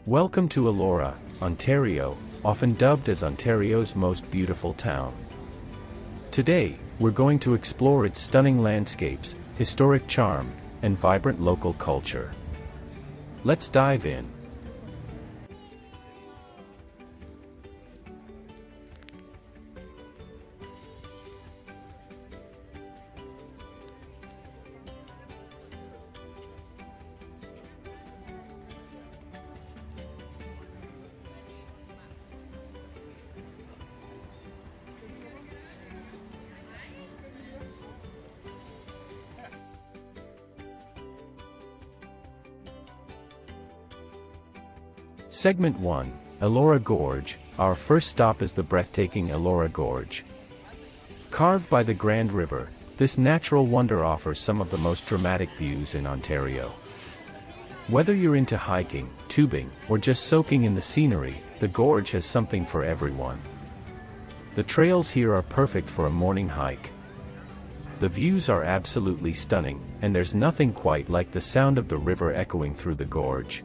Welcome to Elora, Ontario, often dubbed as Ontario's most beautiful town. Today, we're going to explore its stunning landscapes, historic charm, and vibrant local culture. Let's dive in. Segment 1, Elora Gorge. Our first stop is the breathtaking Elora Gorge. Carved by the Grand River, this natural wonder offers some of the most dramatic views in Ontario. Whether you're into hiking, tubing, or just soaking in the scenery, the gorge has something for everyone. The trails here are perfect for a morning hike. The views are absolutely stunning, and there's nothing quite like the sound of the river echoing through the gorge.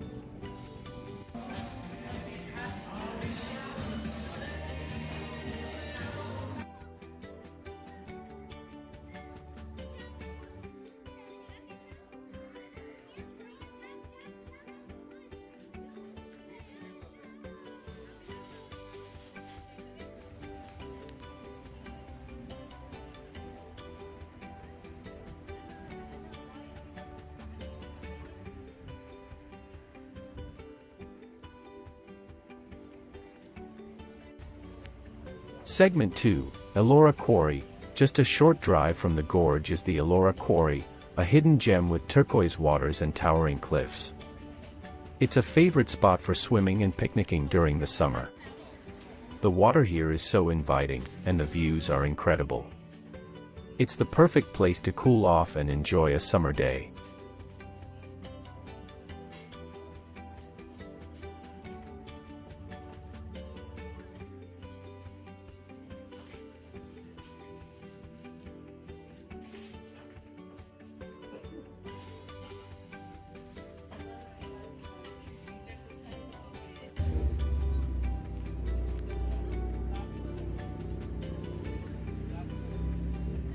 Segment 2, Elora Quarry. Just a short drive from the gorge is the Elora Quarry, a hidden gem with turquoise waters and towering cliffs. It's a favorite spot for swimming and picnicking during the summer. The water here is so inviting, and the views are incredible. It's the perfect place to cool off and enjoy a summer day.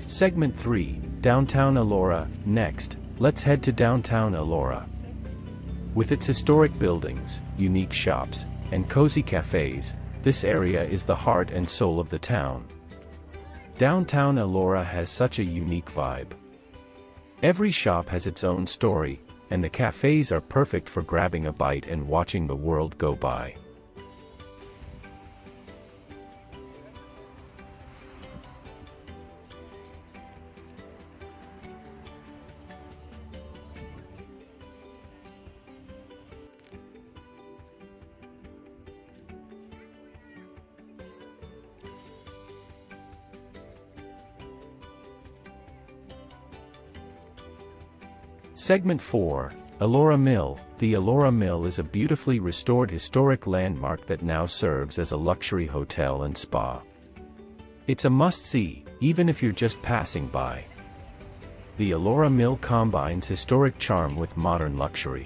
Segment 3, Downtown Elora. Next, let's head to downtown Elora. With its historic buildings, unique shops, and cozy cafes, this area is the heart and soul of the town. Downtown Elora has such a unique vibe. Every shop has its own story, and the cafes are perfect for grabbing a bite and watching the world go by. Segment 4, Elora Mill. The Elora Mill is a beautifully restored historic landmark that now serves as a luxury hotel and spa. It's a must-see, even if you're just passing by. The Elora Mill combines historic charm with modern luxury.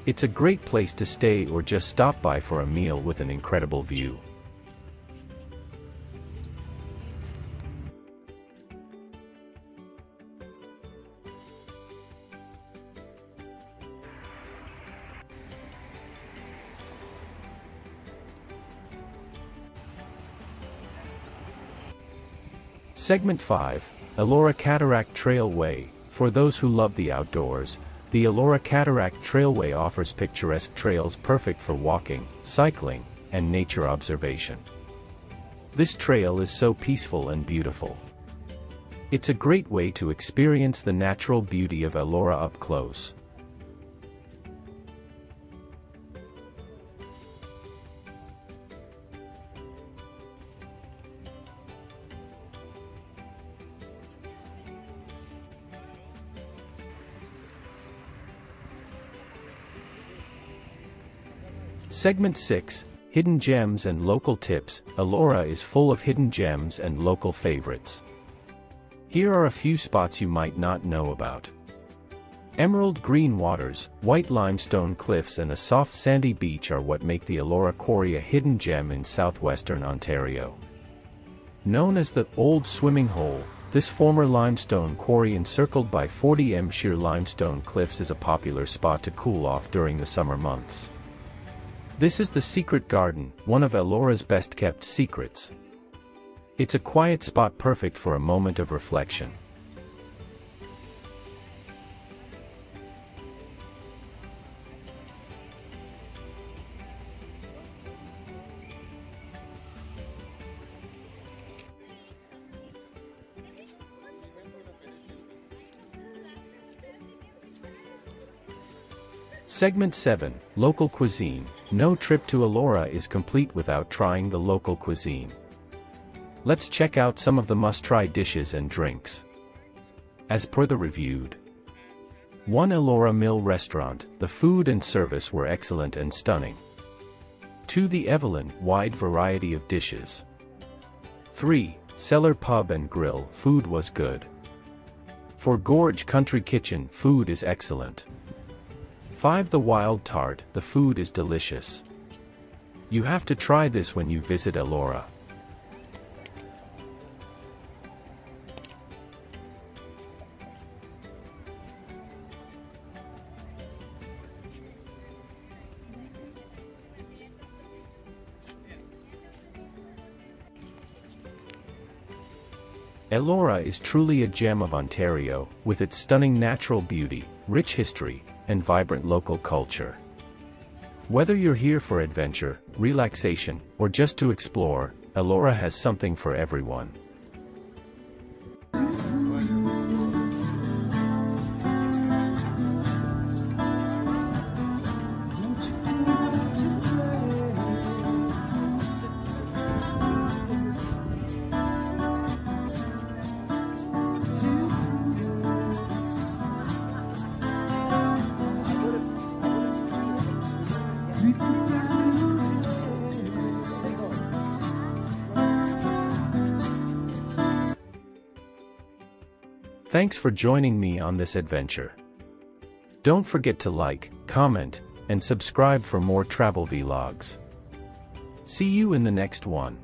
It's a great place to stay or just stop by for a meal with an incredible view. Segment 5, Elora Cataract Trailway. For those who love the outdoors, the Elora Cataract Trailway offers picturesque trails perfect for walking, cycling, and nature observation. This trail is so peaceful and beautiful. It's a great way to experience the natural beauty of Elora up close. Segment 6, Hidden Gems and Local Tips. Elora is full of hidden gems and local favorites. Here are a few spots you might not know about. Emerald green waters, white limestone cliffs and a soft sandy beach are what make the Elora Quarry a hidden gem in southwestern Ontario. Known as the Old Swimming Hole, this former limestone quarry encircled by 40 sheer limestone cliffs is a popular spot to cool off during the summer months. This is the Secret Garden, one of Elora's best-kept secrets. It's a quiet spot perfect for a moment of reflection. Segment 7, Local Cuisine. No trip to Elora is complete without trying the local cuisine. Let's check out some of the must-try dishes and drinks. As per the reviewed 1 Elora Mill Restaurant, the food and service were excellent and stunning. 2 The Evelyn, wide variety of dishes. 3 Cellar Pub and Grill, food was good. 4 Gorge Country Kitchen, food is excellent. 5 The Wild Tart, the food is delicious. You have to try this when you visit Elora. Elora is truly a gem of Ontario, with its stunning natural beauty, rich history, and vibrant local culture. Whether you're here for adventure, relaxation, or just to explore, Elora has something for everyone. Thanks for joining me on this adventure. Don't forget to like, comment, and subscribe for more travel vlogs. See you in the next one.